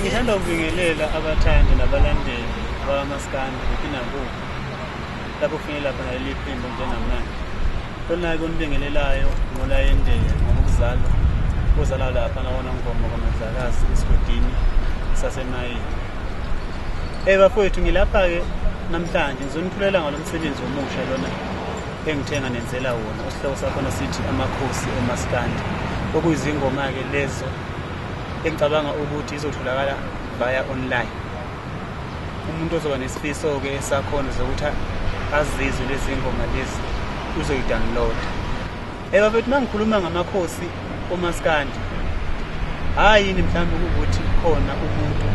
Ngithanda ukubingelela abathandi nabalandeli bakaMaskandi kuphinabo lapho kufinyelela khona leli phimbo njengamanje. Khona-ke unibingelelayo NQOLA YENDIYA ngokuzalwa uzalwa lapha nawona ngoma kaMadlakazi esigodini saseNayini. Bafowethu ngilapha-ke namhlanje ngizonithulela ngalo msebenzi omusha lona engithenga nenzela wona. Isihloko sakhona sithi AMAKHOSI OMASKANDI, okuyizingoma-ke lezo engicabanga ukuthi izotholakala via online. Umuntu ozoba nesifiso-ke esakhona zokuthi azizwe lezi ngoma lezi uzoyi-download. Bafethu mangikhuluma ngamaKhosi OMaskandi, hayi yini mhlawumbe ukuthi khona umuntu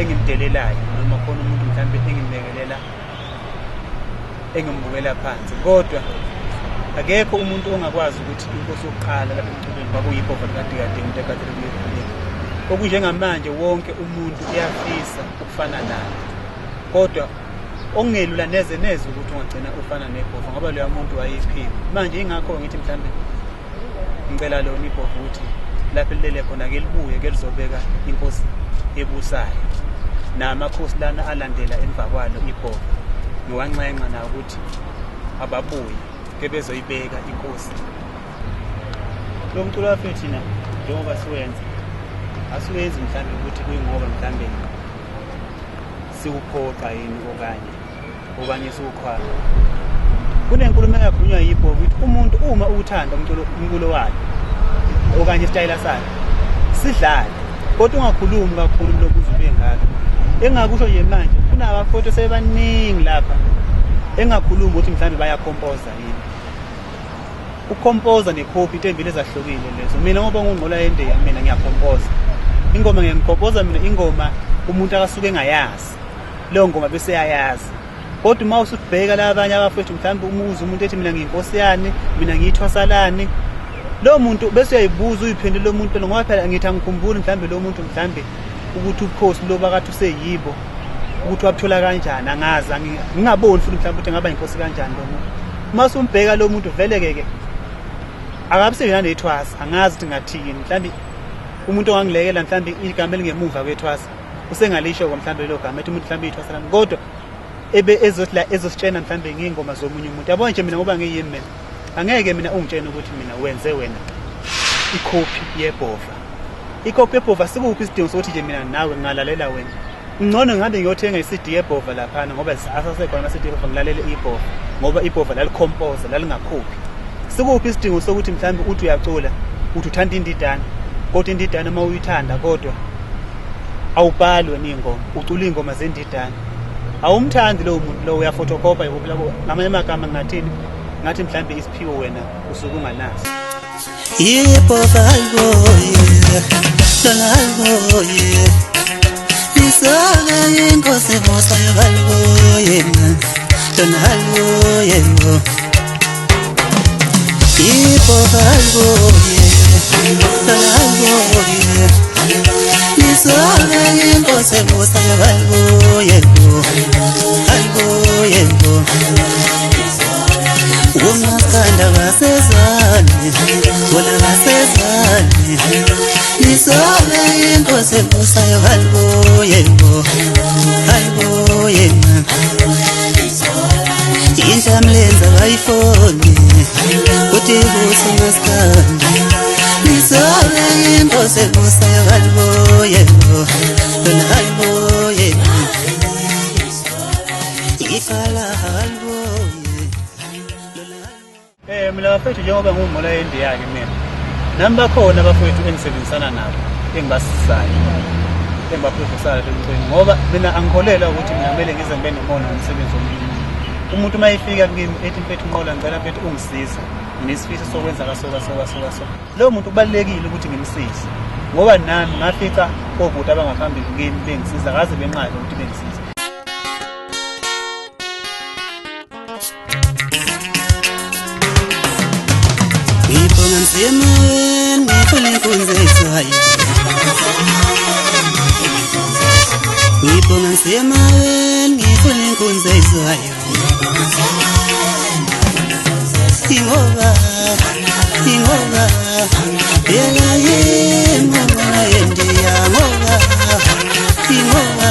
engimdelelayo noma khona umuntu mhlawumbe engimbekelela engimbukela phansi, kodwa akekho umuntu ongakwazi ukuthi inkosi yokuqala lapha emculweni kwakuyibhova likade into ekade likhuleka. Okunjengamanje wonke umuntu uyafisa ukufana naye, kodwa ongelula neze ukuthi ungagcina ufana nebhova ngoba loya muntu wayiphila. Manje ingakho ngithi mhlawumbe ngicela lona ibhova ukuthi lapho lilele khona ke libuye ke lizobeka inkosi ebusayo namakhosi lana alandela emva kwalo ibhova ngiwanxenxa na ukuthi ababuye ke bezoyibeka inkosi. Lo mculo wafethu thina njengoba siwenza asiwenzi mhlawumbe ukuthi kuyingoba mhlawumbe siwuphoqa yini okanye siwukhwala. Kunenkulumo engakhulunywa yibhova ukuthi umuntu uma uthanda umculo wakhe okanye isitayela sakhe sidlale, kodwa ungakhulumi kakhulu lokhu uzube ngalo. Engakusho nje manje kunabafowethu sebaningi lapha engakhulumi ukuthi mhlawumbe bayakhompoza yini. Ukhompoza nekhophi into embili ezahlukile lezo. Mina ngoba nginqola yendiya mina ngiyakhompoza. Ingoma ngiyakhompoza mina ingoma umuntu akasuke engayazi. Leyo ngoma bese yayazi. Kodwa uma usubheka labanye abafowethu mhlawumbe umuzi umuntu ethi mina ngiyinkosiyani, mina ngiyithwasalani, lo muntu bese uyayibuza uyiphendula lo muntu ngoba phela ngithi angikhumbuli mhlawumbe lo muntu mhlawumbe ukuthi ubukhosi loba kade useyibo ukuthi wabuthola kanjani angazi ngingaboni futhi mhlawumbe ukuthi ngaba inkosi kanjani lo muntu. Uma usumbheka lo muntu veleke akabe seyena nethwasa angazi ukuthi ngathini mhlawumbe umuntu ongangilekela mhlawumbe igama elingemuva kwethwasa usengalisho mhlawumbe lo gama ethi umuntu mhlawumbe ithwasa lami, kodwa ezositshena mhlawumbe ngingoma zomunye umuntu. Yabona nje mina ngoba ngiyimi mina angeke mina ungitshene ukuthi mina wenze wena ikhophi yebhova. Ikhophi yebhova sikuphi isidingo sokuthi nje mina nawe ngalalela wena. Ngcono ngihambe ngiyothenga iCD yebhova lapha ngoba asasekhona ama-CD yebhova ngilalele ibhova ngoba ibhova lalikhompoza lalingakhophi. Sikuphi isidingo sokuthi mhlawumbe uthi uyacula uthi uthanda indidana kodwa indidane uma uyithanda kodwa awubhali wena ingoma ucula ingoma zendidane awumthandi lo muntu lo uyafotokopa ngamanye amagama ngathini ngathi mhlambe isiphiwo wena usuke unganaso yebo balboye balboye isaka inkosi bosa balboye balboye yebo balboye balboye isaka inkosi bosa balboye balboye Umaskanda basezane, bona basezane. Nisole inkosi busayo halboye, halboye. Intamlenza bayifoni, kuthi busa umaskanda. Nisole inkosi busayo halboye, bona halboye. Ikala halboye. Mina bafethu njengoba ngummola yendiya ke mina nami bakhona abafethu engisebenzisana nabo engibasizayo engibaphrofesayo emthweni ngoba mina angikholela ukuthi mina kumele ngize ngibe nomona ngomsebenzi womlimi umuntu mayifika kimi ethi mfethu unqola ngicela mfethu ungisiza nginesifiso sokwenza kaso lo muntu kubalekile ukuthi ngimsize ngoba nami ngafika ovuta abangaphambili kimi bengisiza kaze benqale ukuthi bengisiza Ngiphonga ngifuna inkunzi ezayo Ngiphonga ngifuna inkunzi ezayo Ingoba Yela yengola yendiya ngoba Ingoba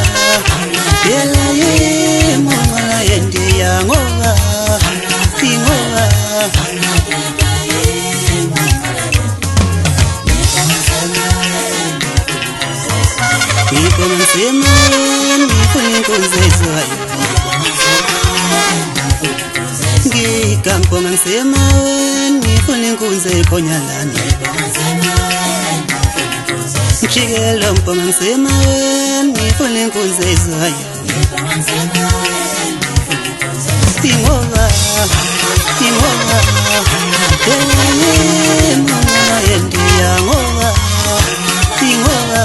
Yela yengola yendiya ngoba Ingoba Ngiphonga ngifuna inkunzi ezayo Ngiphonga ngifuna inkunzi ekhonyalana Njikelo mphonga ngifuna inkunzi ezayo Ingoba Yela yendiya ngoba Ingoba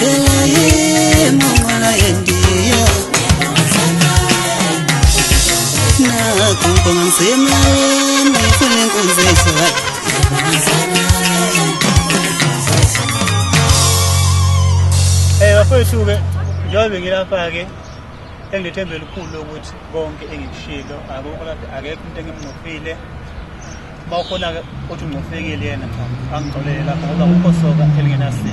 Yela yendiya Nakuphonga ngifuna inkunzi ezayo bafethu ke njengoba ngilapha ke engilethembe elikhulu ukuthi konke engikushilo akekho umuntu engimnqofile bawukhona ke uthi ungqofekile yena angixolele lapha ngoba akukho soka elingenasici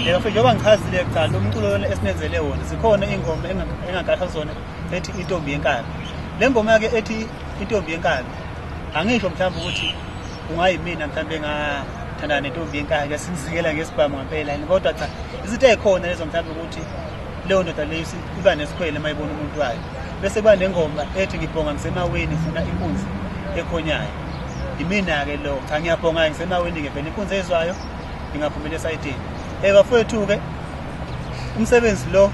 bafethu njengoba ngichazile kuqala lo mculo wona esinenzele wona zikhona ingoma engagasha zona ethi intombi yenkaba le ngoma ke ethi intombi yenkaba angisho mhlawumbe ukuthi ungayimina mhlawumbe ngathandana nentombi yenkaba sinzikela ngesibhamu ngempela kodwa cha izinto ezikhona lezo mhlawumbe ukuthi leyo ndoda leyo iba nesikhwele mayibona umuntu wayo bese kuba nengoma ethi ngibhonga ngisemaweni funa inkunzi ekhonyayo imina ke lo cha ngiyabhonga ngisemaweni ke vele inkunzi ezwayo ngingaphumela esayidini bafethu ke umsebenzi lo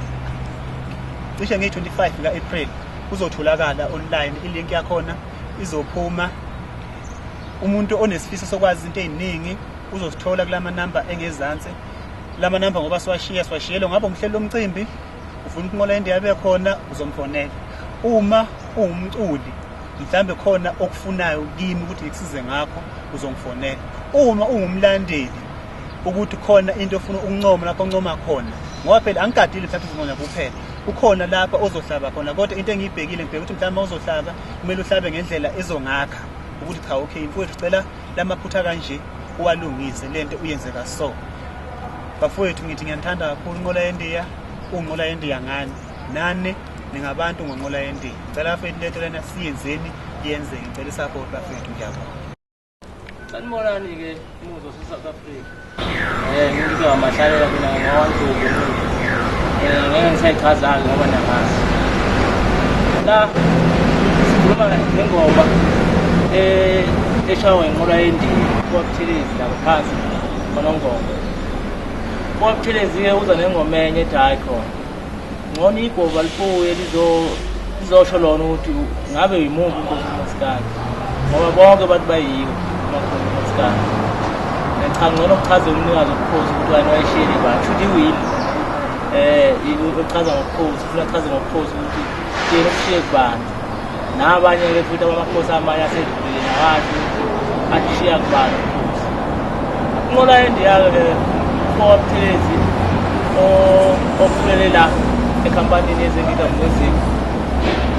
cishe nge-25 ka-April uzotholakala online ilink yakhona izophuma umuntu onesifiso sokwazi izinto eziningi uzosithola kulama number engezansi lama number ngoba siwashiyelo ngabe umhlelo lomcimbi ufuna ukunqola yendiya yabe khona uzomfonela uma ungumculi mhlambe khona okufunayo kimi ukuthi ngikusize ngakho uzongifonela uma ungumlandeli ukuthi khona into ofuna ukuncoma lapho uncoma khona ngoba phela angigadile mhlawumbe uzongona kuphela ukhona lapha ozohlaba khona kodwa into engiyibhekile ngibheka ukuthi mhlawumbe uzohlaba kumele uhlabe ngendlela ezongakha ukuthi cha okay mfowethu cela lamaphutha kanje uwalungise lento uyenzeka so bafowethu ngithi ngiyathanda kakhulu inqola yendiya unqola yendiya ngani nani ningabantu ngonqola yendiya ngicela bafowethu lento lena siyenzeni yenzeke ngicela support bafowethu ngiyabonga sanibonani ke umuzo South Africa ngizwe amahlalela mina ngawanduku ngeke ngisayichaza ngoba namazi la sikhuluma ngifuna ngengoma eshawe inqola yendiya kwaButhelezi la phansi konongoma. KwaButhelezi uza nengoma enye ethi hayi khona ngona igoma lifuye lizosho lona ukuthi ngabe yimuphi inkosi uMaskandi ngoba bonke abantu bayiwo amakhona uMaskandi. Cha ngcono kuchaze umnikazi wobukhosi ukuthi wena wayishiyele bani futhi iwini uchaza ngobukhosi ufuna achaze ngobukhosi ukuthi yena ushiye kubani nabanye-ke futhi amakhosi amanye asedlulile nabantu ashiya kubani ubukhosi. Inqola yendiya-ke kwaButhelezi ophumelela ekhampanini yeZingika Music,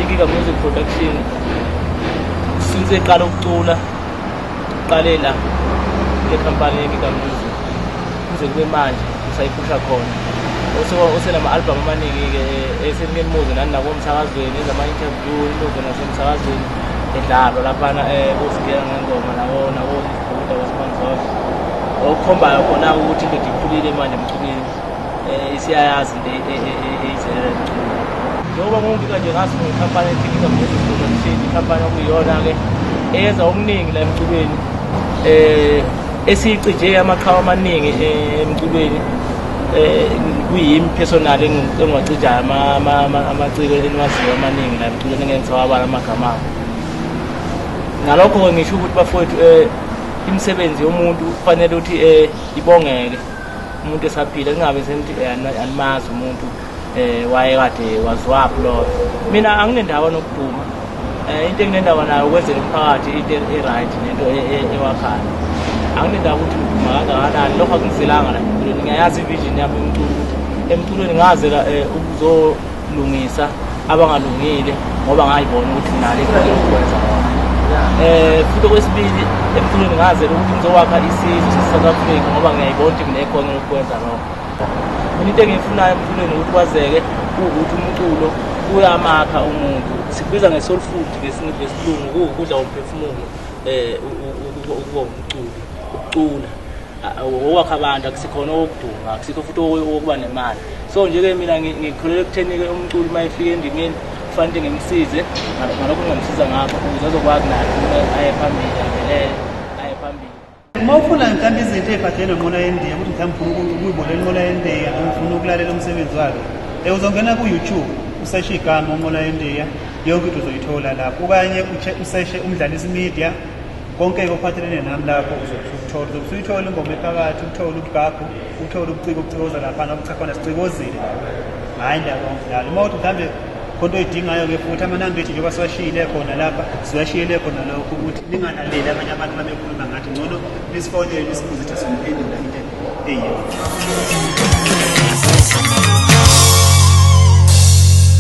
iNgika Music Production since eqala ukucula uqalela ekhampani yeNgika Music kuze kube manje usayiphusha khona usenama-albhamu amaningi-ke esenikemuze nani nakomsakazweni ezama-interview imuze nasemsakazweni edlalwa laphana osingena ngengoma nakozibuda kwasimanzozo okukhombayo khona ukuthi into ikhulile manje emculweni isiyayazi into eyizelela emculweni. Njengoba ngongika nje ngazi ngekhampani yeNgika Music Production ikhampani okuyiyona-ke eyenza okuningi la emculweni esicije amaqhawe amaningi emculweni kuyimi personal engiwacijayo amaciko eniwaziyo amaningi la emculweni engengisawabala amagama abo. Ngalokho ngisho ukuthi bafowethu imisebenzi yomuntu kufanele ukuthi ibongeke umuntu esaphila kungabe senithi animazi umuntu waye kade waziwaphi loyo. Mina anginendaba nokuduma into enginendaba nayo ukwenzela umphakathi into e-right nento ewakhayo. Anginendaba ukuthi uduma kangakanani lokho akungizelanga la emculweni. Ngiyayazi ivision yami yomculo ukuthi emculweni ngazela ukuzolungisa abangalungile ngoba ngayibona ukuthi nginalo ikhono lokwenza futhi okwesibili emculweni ngazela ukuthi ngizowakha isizwe sase-South Africa ngoba ngiyayibona ukuthi nginekhono lokwenza lokho. Mina into engiyifunayo emculweni ukuthi kwazeke ukuthi umculo uyamakha umuntu, sikubiza nge-soul food ngesilungu, kuwukudla komphefumulo ukucula okwakha abantu akusikhona okuduma akusikho futhi okuba nemali. So nje-ke mina ngikholelwa ekutheni-ke umculi uma efika endimeni kufanele ngimsize ngalokho ngingamsiza ngakho ukuze azokwazi naye aye phambili avelele aye phambili. Uma ufuna mhlawumbe izinto ey'phathele nenqola yendiya ukuthi mhlawumbe ufuna ukuyibona inqola yendiya ufuna ukulalela umsebenzi wakhe uzongena ku-YouTube useshe igama unqola yendiya yonke into uzoyithola lapho okanye useshe umdlalisi media konke-ke okuphathelene nami lapho uzokuthola uzokuyithola ingoma ephakathi uthole uGagu uthole ubuciko obucikoza laphana obuchakhona siциkozile hhayi ndaba ngidlala uma uthi mhlawumbe khonto oyidingayo-ke futhi amanamba ethu njengoba siwashiyile khona lapha siwashiyile khona lokho ukuthi ninganaleli abanye abantu babekhuluma ngathi ngcono nisifonele nisibuze ukuthi simphendula into eyiyo.